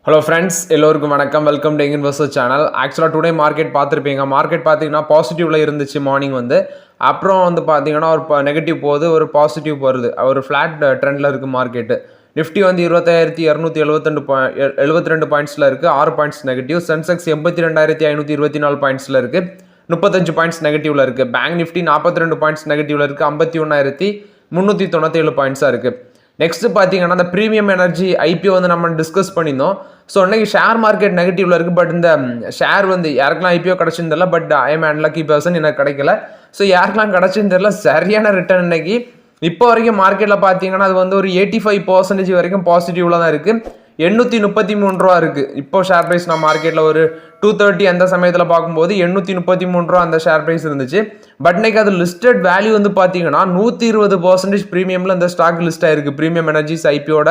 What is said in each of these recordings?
Hello friends, எல்லோருக்கும் வணக்கம். Welcome to investor channel. ஆக்சுவலாக டுடே மார்க்கெட் பார்த்துருப்பீங்க. மார்க்கெட் பார்த்தீங்கன்னா பாசிட்டிவில் இருந்துச்சு மார்னிங் அப்புறம் பார்த்தீங்கன்னா ஒரு நெகட்டிவ் போகுது, ஒரு பாசிட்டிவ் வருது. ஒரு ஃப்ளாட் ட்ரெண்டில் இருக்குது மார்க்கெட்டு. நிஃப்டி 22,272 பாயிண்ட்ஸில் இருக்குது, 6 பாயிண்ட்ஸ் நெகட்டிவ். சென்செக்ஸ் 82,524 பாயிண்ட்ஸில் இருக்குது, 35 பாயிண்ட்ஸ் நெகட்டிவில் இருக்குது. பேங்க் நிஃப்டி 42 பாயிண்ட்ஸ் நெகட்டிவில் இருக்குது, 51,397 பாயிண்ட்ஸாக இருக்குது. நெக்ஸ்ட் பார்த்தீங்கன்னா இந்த ப்ரீமியம் எனர்ஜி ஐபிஓ நம்ம டிஸ்கஸ் பண்ணியிருந்தோம். ஸோ இன்னைக்கு ஷேர் மார்க்கெட் நெகட்டிவ்ல இருக்குது. பட் இந்த ஷேர் யாருக்கெல்லாம் ஐபிஓ கிடச்சுன்னு தெரியல. But I am unlucky person, எனக்கு கிடைக்கல. ஸோ யாருக்கெல்லாம் கிடச்சுன்னு தெரியல, சரியான ரிட்டர்ன் இன்னைக்கு. இப்போ வரைக்கும் மார்க்கெட்டில் பார்த்தீங்கன்னா அது ஒரு 85% வரைக்கும் பாசிட்டிவ்ல தான் இருக்குது. 833 ரூபா இருக்குது இப்போ ஷேர் ப்ரைஸ். நான் மார்க்கெட்டில் ஒரு 230 அந்த சமயத்தில் பார்க்கும்போது 833 ரூபா அந்த ஷேர் ப்ரைஸ் இருந்துச்சு. பட் இன்னைக்கு அது லிஸ்டட் வேல்யூ பார்த்தீங்கன்னா 120% ப்ரீமியமில் இந்த ஸ்டாக் லிஸ்ட் ஆயிருக்கு. ப்ரீமியம் எனர்ஜிஸ் ஐபிஓட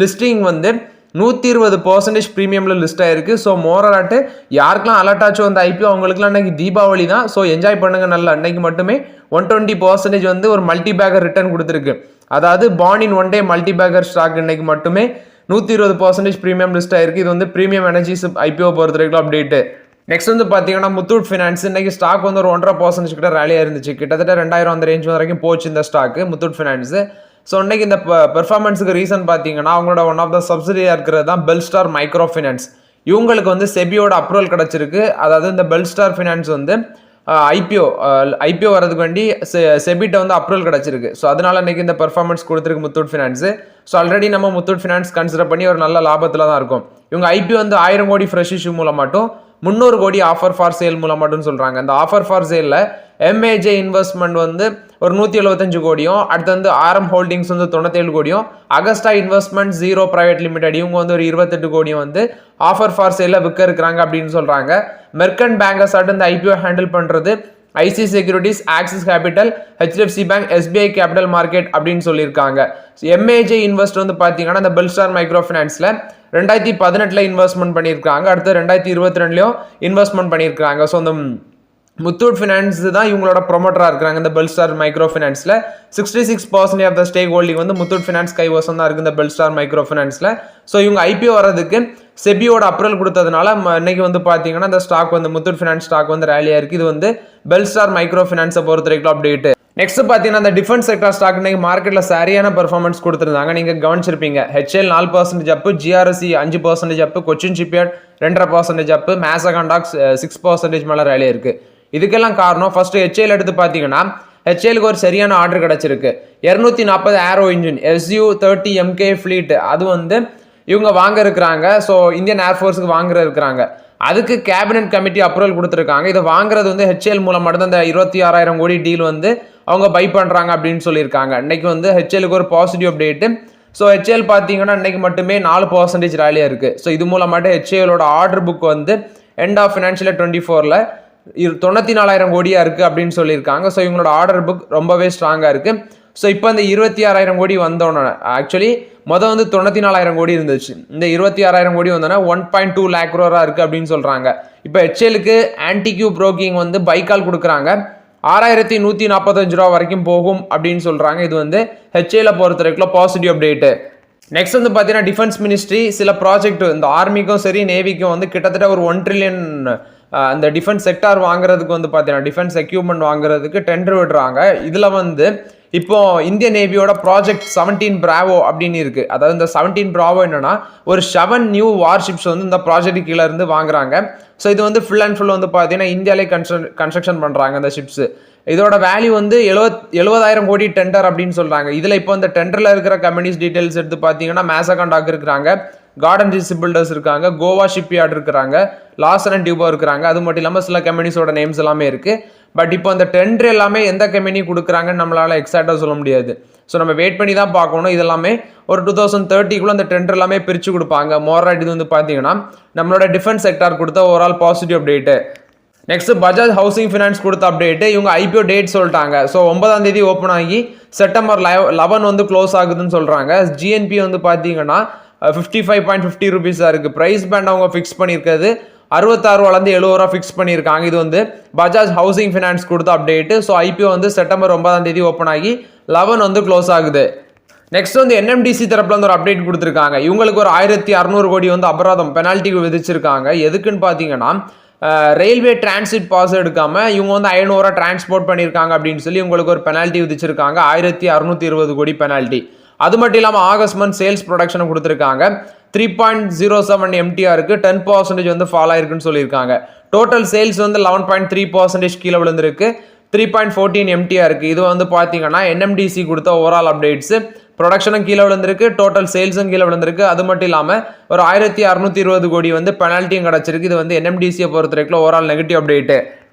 லிஸ்டிங் 120% ப்ரீமியமில் லிஸ்ட் ஆயிருக்கு. ஸோ மோரலாட்டு யாருக்கெல்லாம் அலர்ட் ஆச்சோ அந்த ஐபிஓ அவங்களுக்குலாம் இன்னைக்கு தீபாவளி தான். ஸோ என்ஜாய் பண்ணுங்க நல்லா. இன்னைக்கு மட்டுமே 120% ஒரு மல்டி பேக்கர் ரிட்டர்ன் கொடுத்துருக்கு. அதாவது born in one day multibagger stock இன்னைக்கு மட்டுமே 120% ப்ரீமியம் லிஸ்ட் ஆயிருக்கு. இது ப்ரீமியம் எனர்ஜிஸ் ஐபிஓ பொறுத்த வரைக்கும் அப்டேட். நெக்ஸ்ட் பார்த்தீங்கன்னா முத்தூட் ஃபினான்ஸ் இன்னைக்கு ஸ்டாக் ஒரு 1.5% கிட்ட ரேலியாக இருந்துச்சு. கிட்டத்தட்ட 2000 அந்த ரேஞ்ச் வரைக்கும் போச்சு இந்த ஸ்டாக்கு முத்தூட் ஃபினான்ஸ். ஸோ இன்னைக்கு இந்த பெர்ஃபார்மன்ஸுக்கு ரீசன் பார்த்தீங்கன்னா அவங்களோட ஒன் ஆஃப் த சப்சிடியாக இருக்கிறது தான் பெல்ஸ்டார் மைக்ரோ ஃபினான்ஸ். இவங்களுக்கு செபியோட அப்ரூவல் கிடச்சிருக்கு. அதாவது இந்த பெல்ஸ்டார் ஃபினான்ஸ் ஐபிஓ வரதுக்கு வேண்டி செபிட்ட அப்ரூவல் கிடச்சிருக்கு. ஸோ அதனால இன்னைக்கு இந்த பெர்ஃபார்மன்ஸ் கொடுத்துருக்கு முத்தூட் ஃபினான்ஸ். ஸோ ஆல்ரெடி நம்ம முத்தூட் ஃபினான்ஸ் கன்சிடர் பண்ணி ஒரு நல்ல லாபத்தில் தான் இருக்கும். இவங்க ஐபிஓ 1000 கோடி ஃப்ரெஷ் இஷ்யூ மூலமாட்டும் 300 கோடி ஆஃபர் ஃபார் சேல் மூலமாட்டும் சொல்கிறாங்க. இந்த ஆஃபர் ஃபார் சேலில் எம்ஏஜே இன்வெஸ்ட்மெண்ட் ஒரு 175 கோடியும், அடுத்து ஆர்எம் ஹோல்டிங்ஸ் 97 கோடியும், Augusta investment zero private limited இவங்க ஒரு 28 கோடியும் ஆஃபர் ஃபார் சேலில் விற்க இருக்கிறாங்க அப்படின்னு சொல்கிறாங்க. மெர்கன்ட் பேங்கர்ஸ் இந்த ஐபிஓ ஹேண்டில் பண்ணுறது IC securities, Axis capital, HDFC bank, SBI capital market அப்படின்னு சொல்லியிருக்காங்க. எம்ஏஜே இன்வெஸ்ட் பார்த்தீங்கன்னா இந்த பெல்ஸ்டார் மைக்ரோ ஃபினான்ஸில் 2018 இன்வெஸ்ட்மெண்ட் பண்ணியிருக்காங்க. அடுத்து 2022 இன்வெஸ்ட்மெண்ட் பண்ணியிருக்காங்க. ஸோ இந்த முத்தூட் ஃபினான்ஸ் தான் இவங்களோட ப்ரொமோட்டராக இருக்கிறாங்க. இந்த பெல்ஸ்டார் மைக்ரோ ஃபினான்ஸில் 66% of the stake holding Muthoot finance கைவசம் தான் இருக்குது இந்த பெல்ஸ்டார் மைக்ரோ ஃபினான்ஸில். ஸோ இவங்க ஐபிஓ வர்றதுக்கு செபியோட அப்ரூவல் கொடுத்ததுனால இன்னைக்கு பார்த்தீங்கன்னா இந்த ஸ்டாக் முத்தூட் ஃபினான்ஸ் ஸ்டாக் ரேலியாக இருக்குது. இது பெல்ஸ்டார் மைக்ரோ ஃபினான்ஸை பொறுத்த வரைக்கும் அப்டேட். நெக்ஸ்ட் பார்த்தீங்கன்னா இந்த டிஃபென்ஸ் செக்டர் ஸ்டாக் இன்னைக்கு மார்க்கெட்டில் சரியான பெர்ஃபார்மன்ஸ் கொடுத்துருந்தாங்க. நீங்கள் கவனிச்சிருப்பீங்க. ஹெச்எல் 4% அப்பு, ஜிஆர்எஸ்சி 5% அப்பு, கொச்சின் ஷிப்யார்ட் 2.5% அப்பு, மேசகாண்டாக்ஸ் 6% மேலே ரேலியாக இருக்குது. இதுக்கெல்லாம் காரணம் ஃபர்ஸ்ட் ஹெச்ஏஎல் எடுத்து பார்த்தீங்கன்னா ஹெச்ஏலுக்கு ஒரு சரியான ஆர்டர் கிடச்சிருக்கு. 240 aero engine SU-30 MK fleet அது இவங்க வாங்க இருக்கிறாங்க. ஸோ இந்தியன் ஏர்ஃபோர்ஸுக்கு வாங்குற இருக்கிறாங்க. அதுக்கு கேபினட் கமிட்டி அப்ரூவல் கொடுத்துருக்காங்க. இதை வாங்குறது ஹெச்ஏஎல் மூலம் மட்டும் இந்த 26,000 கோடி டீல் அவங்க பை பண்ணுறாங்க அப்படின்னு சொல்லியிருக்காங்க. இன்னைக்கு ஹெச்ஏலுக்கு ஒரு பாசிட்டிவ் அப்டேட்டு. ஸோ ஹெச்ஏஎல் பார்த்தீங்கன்னா இன்னைக்கு மட்டுமே 4% ரேலியாக இருக்குது. ஸோ இது மூலமாட்டு ஹெச்ஏஎலோட order book end of financial 24ல் 94,000 கோடியாக இருக்குது அப்படின்னு சொல்லியிருக்காங்க. ஸோ இவங்களோட ஆர்டர் புக் ரொம்பவே ஸ்ட்ராங்காக இருக்குது. ஸோ இப்போ இந்த 26,000 கோடி வந்தோன்னே ஆக்சுவலி 94,000 கோடி இருந்துச்சு. இந்த 26,000 கோடி வந்தோன்னா 1.2 lakh crore இருக்குது அப்படின்னு சொல்கிறாங்க. இப்போ ஹெச்ஏலுக்கு ஆன்டிக்யூ ப்ரோக்கிங் பைக்கால் கொடுக்குறாங்க. 6,145 ரூபா வரைக்கும் போகும் அப்படின்னு சொல்கிறாங்க. இது ஹெச்ஏல பொறுத்த வரைக்கும் பாசிட்டிவ் அப்டேட்டு. நெக்ஸ்ட் பார்த்தீங்கன்னா டிஃபென்ஸ் மினிஸ்ட்ரி சில ப்ராஜெக்ட் இந்த ஆர்மிக்கும் சரி நேவிக்கும் கிட்டத்தட்ட ஒரு 1 trillion அந்த டிஃபென்ஸ் செக்டார் வாங்குறதுக்கு பார்த்தீங்கன்னா டிஃபென்ஸ் எக்யூப்மெண்ட் வாங்குறதுக்கு டெண்டர் விடுறாங்க. இதில் இப்போ இந்திய நேவியோட ப்ராஜெக்ட் 17 பிராவோ அப்படின்னு இருக்கு. அதாவது இந்த 17 பிராவோ என்னன்னா ஒரு 7 நியூ வார்ஷிப்ஸ் இந்த ப்ராஜெக்ட் கீழே இருந்து வாங்குறாங்க. ஸோ இது ஃபுல் அண்ட் ஃபுல் பார்த்தீங்கன்னா இந்தியாவிலே கன்ஸ்ட்ரக்ஷன் பண்ணுறாங்க இந்த ஷிப்ஸ். இதோட வேல்யூ 70,000 கோடி டெண்டர் அப்படின்னு சொல்றாங்க. இதில் இப்போ இந்த டெண்டரில் இருக்கிற கம்பெனிஸ் டீடைல்ஸ் எடுத்து பார்த்தீங்கன்னா மேசகாண்டாக் இருக்கிறாங்க, கார்டன் ரிச் பில்டர்ஸ் இருக்காங்க, கோவா ஷிப்யார்ட் இருக்கிறாங்க, லாசன் அண்ட் டியூபோ இருக்கிறாங்க. அது மட்டும் இல்லாமல் சில கம்பெனிஸோட நேம்ஸ் எல்லாமே இருக்கு. பட் இப்போ அந்த டெண்டர் எல்லாமே எந்த கம்பெனி கொடுக்குறாங்கன்னு நம்மளால எக்ஸாக்டாக சொல்ல முடியாது. ஸோ நம்ம வெயிட் பண்ணி தான் பார்க்கணும். இதெல்லாமே ஒரு 2030 அந்த டெண்டர் எல்லாமே பிரித்து கொடுப்பாங்க. மோராட் இது பார்த்தீங்கன்னா நம்மளோட டிஃபென்ஸ் செக்டார் கொடுத்த overall positive update. Next Bajaj housing finance கொடுத்த அப்டேட். இவங்க ஐபிஓ டேட் சொல்லிட்டாங்க. ஸோ 9ஆம் தேதி ஓப்பன் ஆகி செப்டம்பர் 11 க்ளோஸ் ஆகுதுன்னு சொல்றாங்க. ஜிஎன்பி பார்த்தீங்கன்னா 55.50 rupees இருக்கு. பிரைஸ் பேண்ட் அவங்க ஃபிக்ஸ் பண்ணியிருக்கிறது 66 வளர்ந்து 70 ரூபா ஃபிக்ஸ் பண்ணியிருக்காங்க. இது பஜாஜ் ஹவுசிங் ஃபினான்ஸ் கொடுத்த அப்டேட். ஸோ ஐபிஓ செப்டம்பர் 9ஆம் தேதி ஓப்பன் ஆகி 11 க்ளோஸ் ஆகுது. நெக்ஸ்ட் வந்து என்எம்டிசி தரப்புல வந்து ஒரு அப்டேட் கொடுத்துருக்காங்க. இவங்களுக்கு ஒரு 1600 கோடி வந்து அபராதம் பெனால்ட்டி விதிச்சிருக்காங்க. எதுக்குன்னு பார்த்தீங்கன்னா ரயில்வே டிரான்சிட் பாஸ் எடுக்காம இவங்க வந்து 500 டிரான்ஸ்போர்ட் பண்ணியிருக்காங்க அப்படின்னு சொல்லி உங்களுக்கு ஒரு பெனால்ட்டி விதிச்சிருக்காங்க. 1620 கோடி பெனால்ட்டி. அது மட்டும் இல்லாமல் ஆகஸ்ட் மந்த் சேல்ஸ் ப்ரொடக்ஷனை கொடுத்துருக்காங்க. 3.07 MTRக்கு 10% வந்து ஃபால் ஆயிருக்குன்னு சொல்லியிருக்காங்க. டோட்டல் சேல்ஸ் வந்து 11.3% கீழே விழுந்திருக்கு. 3.14 MTRக்கு. இது வந்து பார்த்தீங்கன்னா என்எம்டிசி கொடுத்த ஓவரால் அப்டேட்ஸ். ப்ரொடக்ஷனும் கீழே விழுந்திருக்கு, டோட்டல் சேல்ஸும் கீழே விழுந்திருக்கு. அது மட்டும் இல்லாமல் ஒரு 1620 கோடி வந்து பெனால்ட்டியும் கிடச்சிருக்கு. இது வந்து என்எம்டிசியை பொறுத்த வரைக்கும் overall negative update.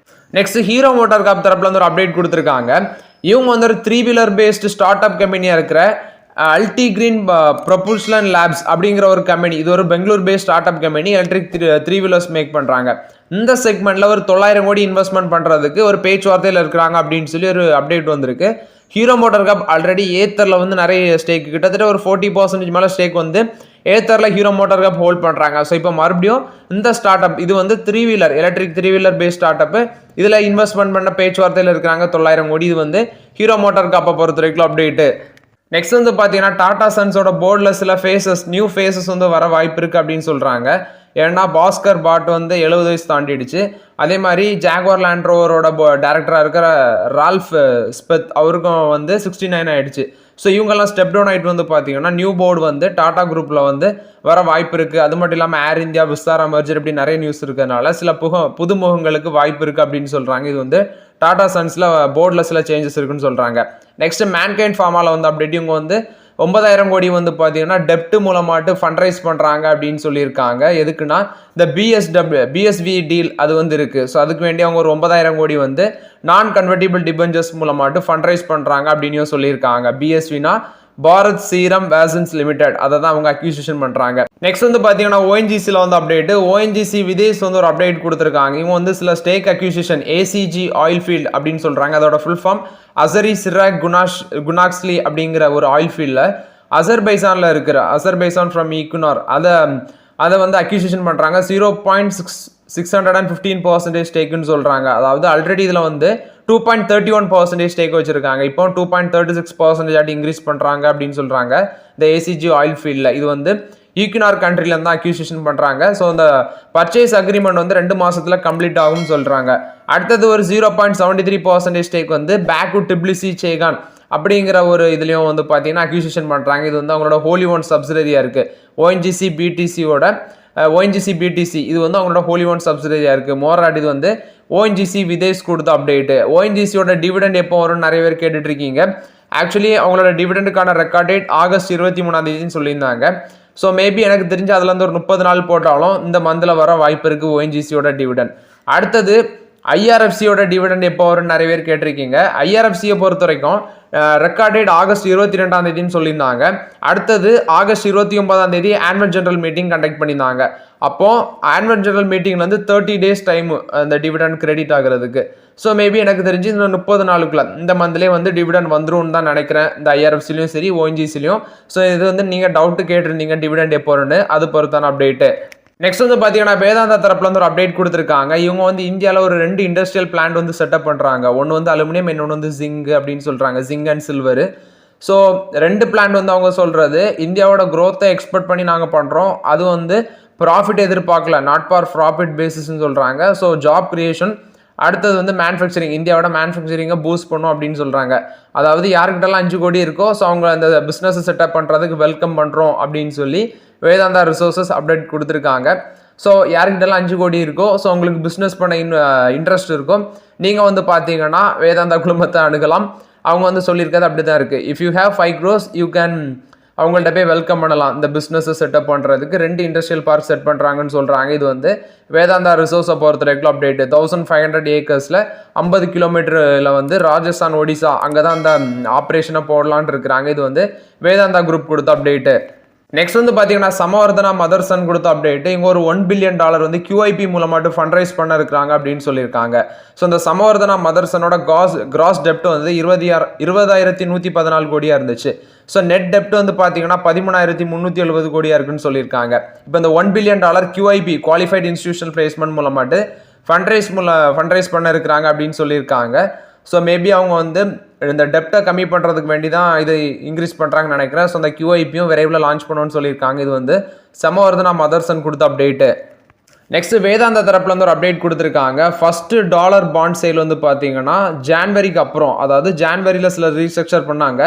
Next hero motor corp தரப்புல வந்து ஒரு அப்டேட் கொடுத்துருக்காங்க. இவங்க வந்து ஒரு 3-வீலர் பேஸ்டு ஸ்டார்ட் அப் கம்பெனியாக இருக்கிற அல்டி கிரீன் ப்ரொபல்ஷன் லேப்ஸ் அப்படிங்கிற ஒரு கம்பெனி. இது ஒரு Bangalore based start up company. Electric three wheelers make பண்ணுறாங்க. இந்த செக்மெண்ட்ல ஒரு 900 கோடி இன்வெஸ்ட்மெண்ட் பண்ணுறதுக்கு ஒரு பேச்சுவார்த்தையில் இருக்கிறாங்க அப்படின்னு சொல்லி ஒரு அப்டேட் வந்திருக்கு. ஹீரோ மோட்டார் காப் ஆல்ரெடி ஏத்தரில் வந்து நிறைய ஸ்டேக், கிட்டத்தட்ட ஒரு 40% மேலே ஸ்டேக் வந்து ஏத்தரில் ஹீரோ மோட்டார் காப் ஹோல்ட் பண்ணுறாங்க. ஸோ இப்போ மறுபடியும் இந்த ஸ்டார்ட் அப் இது வந்து 3-வீலர் எலக்ட்ரிக் 3-வீலர் பேஸ்ட் ஸ்டார்ட் அப், இதில் இன்வெஸ்ட்மெண்ட் பண்ண பேச்சுவார்த்தையில் இருக்கிறாங்க 900 கோடி. இது வந்து ஹீரோ மோட்டார் காப்பை பொறுத்த வரைக்கும் அப்டேட்டு. நெக்ஸ்ட் வந்து பார்த்தீங்கன்னா டாடா சன்ஸோட போர்டில் சில நியூ ஃபேஸஸ் வந்து வர வாய்ப்பு இருக்குது அப்படின்னு சொல்கிறாங்க. ஏன்னா பாஸ்கர் பாட் வந்து 70 வயசு தாண்டிடுச்சு. அதே மாதிரி ஜாகுவார் லேண்ட் ரோவரோட டேரக்டராக இருக்கிற ரால்ஃப் ஸ்பெத் அவருக்கும் வந்து 69 ஆயிடுச்சு. ஸோ இவங்கெல்லாம் ஸ்டெப் டவுன் ஆகிட்டு வந்து பார்த்தீங்கன்னா நியூ போர்டு வந்து டாடா குரூப்பில் வந்து வர வாய்ப்பு இருக்குது. அது மட்டும் இல்லாமல் ஏர் இந்தியா, விஸ்தாரா மர்ஜர் இப்படி நிறைய நியூஸ் இருக்கிறதுனால சில புதுமுகங்களுக்கு வாய்ப்பு இருக்குது அப்படின்னு சொல்கிறாங்க. இது வந்து டாடா சன்ஸில் போர்டில் சில சேஞ்சஸ் இருக்குன்னு சொல்கிறாங்க. நெக்ஸ்ட் மேன்கைண்ட் ஃபார்மாவில் வந்து அப்டேட் இவங்க வந்து 9000 கோடி வந்து பார்த்தீங்கன்னா டெப்ட் மூலமாட்டு ஃபண்ட் ரைஸ் பண்ணுறாங்க அப்படின்னு சொல்லியிருக்காங்க. எதுக்குன்னா இந்த பிஎஸ்வி டீல் அது வந்து இருக்குது. ஸோ அதுக்கு வேண்டி அவங்க ஒரு 9000 கோடி வந்து நான் கன்வெர்டிபிள் டிபெஞ்சர்ஸ் மூலமாட்டு ஃபண்ட் ரைஸ் பண்ணுறாங்க அப்படின்னு சொல்லியிருக்காங்க. பிஎஸ்வினா பாரத் சீரம் வேசன்ஸ் லிமிடெட், அதை தான் அவங்க அக்யூசிஷன் பண்ணுறாங்க. நெக்ஸ்ட் வந்து பார்த்தீங்கன்னா ஓஎன்ஜிசியில் வந்து அப்டேட்டு. ஓஎன்ஜிசி விதேஷ் வந்து ஒரு அப்டேட் கொடுத்துருக்காங்க. இவங்க வந்து சில stake acquisition ACG oil field அப்படின்னு சொல்கிறாங்க. அதோட full form Azeri Chirag Gunashli அப்படிங்கிற ஒரு ஆயில் ஃபீல்டில் அசர்பைசானில் இருக்கிற அசர்பைசான் ஃப்ரம் ஈக்குனார் அதை வந்து அக்யூசிஷன் பண்ணுறாங்க. 0.615% ஸ்டேக்குன்னு சொல்கிறாங்க. அதாவது ஆல்ரெடி இதில் வந்து 2.31% ஸ்டேக் வச்சிருக்காங்க. இப்போ 2.36% இன்க்ரீஸ் பண்ணுறாங்க அப்படின்னு சொல்கிறாங்க இந்த ஏசிஜி ஆயில் ஃபீல்டில். இது வந்து ஈக்குனார் கண்ட்ரில தான் அக்யூசிஷன் பண்ணுறாங்க. ஸோ இந்த பர்ச்சேஸ் அக்ரிமெண்ட் வந்து 2 மாதத்தில் கம்ப்ளீட் ஆகும்னு சொல்கிறாங்க. அடுத்தது ஒரு 0.73% ஸ்டேக் வந்து பேக்கு டிப்ளிசி சேகான் அப்படிங்கிற ஒரு இதுலேயும் வந்து பார்த்தீங்கன்னா அக்யூசிஷன் பண்ணுறாங்க. இது வந்து அவங்களோட ஹோலி ஒன் சப்சிடரியாக இருக்குது. ஓஎன்ஜிசி பிடிசி இது வந்து அவங்களோட ஹோலி ஒன் சப்சிடரியாக இருக்குது. மோராட் இது வந்து ஓஎன்ஜிசி விதேஷ் கொடுத்த அப்டேட்டு. ஓஎன்ஜிசியோட டிவிடெண்ட் எப்போ வரும்னு நிறைய பேர் கேட்டுட்டு இருக்கீங்க. ஆக்சுவலி அவங்களோட டிவிடெண்டுக்கான ரெக்கார்ட் டேட் ஆகஸ்ட் 23 சொல்லியிருந்தாங்க. ஸோ மேபி எனக்கு தெரிஞ்சு அதில் வந்து ஒரு 30 நாள் போட்டாலும் இந்த மந்தில் வர வாய்ப்பு இருக்குது ஓஎன்ஜிசியோட டிவிடெண்ட். அடுத்தது ஐஆர்எஃப்சியோட டிவிடெண்ட் எப்போ வரும்னு நிறைய பேர் கேட்டிருக்கீங்க. ஐஆர்எஃப்சியை பொறுத்த வரைக்கும் ரெக்கார்ட் டேட் ஆகஸ்ட் 22 சொல்லியிருந்தாங்க. அடுத்தது August 29 annual general meeting conduct பண்ணியிருந்தாங்க. அப்போ ஆனுவல் ஜெனரல் மீட்டிங்ல வந்து 30 days டைம் அந்த டிவிடெண்ட் கிரெடிட் ஆகுறதுக்கு. ஸோ மேபி எனக்கு தெரிஞ்சு இந்த 30 நாளுக்குள்ள இந்த மந்த்லேயே வந்து டிவிடெண்ட் வந்துடும் தான் நினைக்கிறேன். இந்த ஐஆர்எஃப்சிலையும் சரி ஓஎன்ஜிசிலையும். ஸோ இது வந்து நீங்கள் டவுட்டு கேட்டிருந்தீங்க டிவிடெண்ட் எப்போன்னு, அது பொறுத்தான அப்டேட்டு. நெக்ஸ்ட் வந்து பார்த்தீங்கன்னா வேதாந்தா தரப்புல வந்து ஒரு அப்டேட் கொடுத்துருக்காங்க. இவங்க வந்து இந்தியாவில் ஒரு 2 இண்டஸ்ட்ரியல் பிளான்ட் வந்து செட்டப் பண்ணுறாங்க. ஒன்று வந்து அலுமினியம், இன்னொன்று வந்து ஜிங்க் அப்படின்னு சொல்கிறாங்க. Zinc and silver. So 2 plant வந்து அவங்க சொல்கிறது இந்தியாவோட க்ரோத்தை எக்ஸ்பெக்ட் பண்ணி நாங்கள் பண்ணுறோம். அது வந்து ப்ராஃபிட் எதிர்பார்க்கல, நாட் ஃபார் ப்ராஃபிட் பேசிஸ்ன்னு சொல்கிறாங்க. So job creation. அடுத்தது வந்து மேனுஃபேக்சரிங், இந்தியாவோட மேனுஃபேக்சரிங்கை பூஸ்ட் பண்ணும் அப்படின்னு சொல்கிறாங்க. அதாவது யாருக்கிட்டலாம் 5 கோடி இருக்கோ ஸோ அவங்க அந்த பிஸ்னஸை செட்டப் பண்ணுறதுக்கு வெல்கம் பண்ணுறோம் அப்படின்னு சொல்லி வேதாந்தா ரிசோர்ஸஸ் அப்டேட் கொடுத்துருக்காங்க. ஸோ யாருக்கிட்டலாம் 5 கோடி இருக்கோ ஸோ உங்களுக்கு பிஸ்னஸ் பண்ண இன்ட்ரெஸ்ட் இருக்கும், நீங்கள் வந்து பார்த்தீங்கன்னா வேதாந்தா குழுமத்தை அணுகலாம். அவங்க வந்து சொல்லியிருக்கிறது அப்படி தான் இருக்குது. If you have 5 crores you can அவங்கள்ட்ட போய் வெல்கம் பண்ணலாம் இந்த பிஸ்னஸை செட்டப் பண்ணுறதுக்கு. 2 இண்டஸ்ட்ரியல் பார்க் செட் பண்ணுறாங்கன்னு சொல்கிறாங்க. இது வந்து வேதாந்தா ரிசோர்ஸை பொறுத்த வரைக்கும் அப்டேட்டு. 1500 ஏக்கர்ஸில் 50 கிலோமீட்டரில் வந்து ராஜஸ்தான், ஒடிசா அங்கே தான் அந்த ஆப்ரேஷனை போடலான்னு இருக்கிறாங்க. இது வந்து வேதாந்தா குரூப் கொடுத்த அப்டேட்டு. நெக்ஸ்ட் வந்து பார்த்தீங்கன்னா சமவர்தனா மதர்சன் கொடுத்த அப்டேட்டு. இங்கே ஒரு $1 billion வந்து QIP மூலமாட்டு ஃபண்ட் ரைஸ் பண்ண இருக்கிறாங்க அப்படின்னு சொல்லியிருக்காங்க. ஸோ இந்த சமவர்தனா மதர்சனோட கிராஸ் டெப்ட் வந்து 20,114 கோடியாக இருந்துச்சு. ஸோ நெட் டெப்ட் வந்து பார்த்தீங்கன்னா 13,370 கோடியாக இருக்குன்னு சொல்லியிருக்காங்க. இப்போ இந்த $1 billion QIP qualified institutional placement மூலமாட்டு ஃபண்ட் ரைஸ் பண்ண இருக்கிறாங்க அப்படின்னு சொல்லியிருக்காங்க. ஸோ மேபி அவங்க வந்து இந்த டெப்டை கம்மி பண்ணுறதுக்கு வேண்டி தான் இது இன்க்ரீஸ் பண்ணுறாங்கன்னு நினைக்கிறேன். ஸோ அந்த QIPயும் விரைவில் லான்ச் பண்ணுவோன்னு சொல்லியிருக்காங்க. இது வந்து செமவர்தனா மதர்சன் கொடுத்த அப்டேட்டு. நெக்ஸ்ட் வேதாந்தா தரப்புல வந்து ஒரு அப்டேட் கொடுத்துருக்காங்க. ஃபர்ஸ்ட் டாலர் பாண்ட் சேல் வந்து பார்த்தீங்கன்னா ஜான்வரிக்கு அப்புறம், அதாவது ஜான்வரியில் சில ரீஸ்ட்ரக்சர் பண்ணாங்க,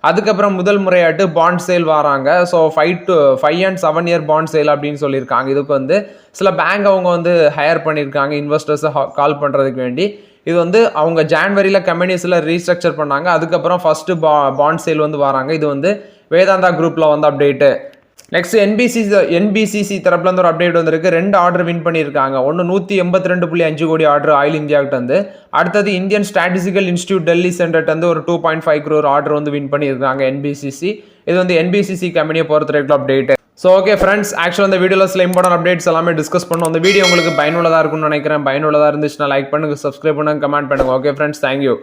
அதுக்கப்புறம் முதல் முறையாட்டு பாண்ட் சேல் வராங்க. So 5 and 7 year bond sale அப்படின்னு சொல்லியிருக்காங்க. இதுக்கு வந்து சில பேங்க் அவங்க வந்து ஹையர் பண்ணியிருக்காங்க இன்வெஸ்டர்ஸை கால் பண்ணுறதுக்கு வேண்டி. இது வந்து அவங்க ஜான்வரியில் கம்பெனிஸில் ரீஸ்ட்ரக்சர் பண்ணாங்க, அதுக்கப்புறம் ஃபர்ஸ்ட் பாண்ட் சேல் வந்து வராங்க. இது வந்து வேதாந்தா குரூப்பில் வந்து அப்டேட்டு. நெக்ஸ்ட் NBCC தரப்புல இருந்து ஒரு அப்டேட் வந்திருக்கு. 2 ஆர்டர் வின் பண்ணியிருக்காங்க. ஒன்று 182.5 கோடி ஆர்டர் ஆயில் இந்தியாவுக்கு வந்து, அடுத்தது Indian statistical institute Delhi centred வந்து ஒரு 2.5 crore ஆர்டர் வந்து வின் பண்ணியிருக்காங்க NBCC. இது வந்து NBCC கம்பெனியை பொறுத்த வரைக்கும் அப்டேட். ஸோ ஓகே ஃப்ரெண்ட்ஸ், ஆக்சுவலாக இந்த வீடியோவில் சில இம்பார்ட்டன்ட் அப்டேட்ஸ் எல்லாமே டிஸ்கஸ் பண்ணோம். அந்த வீடியோ உங்களுக்கு பயனுள்ளதாக இருக்கும்னு நினைக்கிறேன். பயனுள்ளதாக இருந்துச்சுன்னா லைக் பண்ணுங்கள், சப்ஸ்கிரைப் பண்ணுங்கள், கமெண்ட் பண்ணுங்கள். Okay friends, thank you.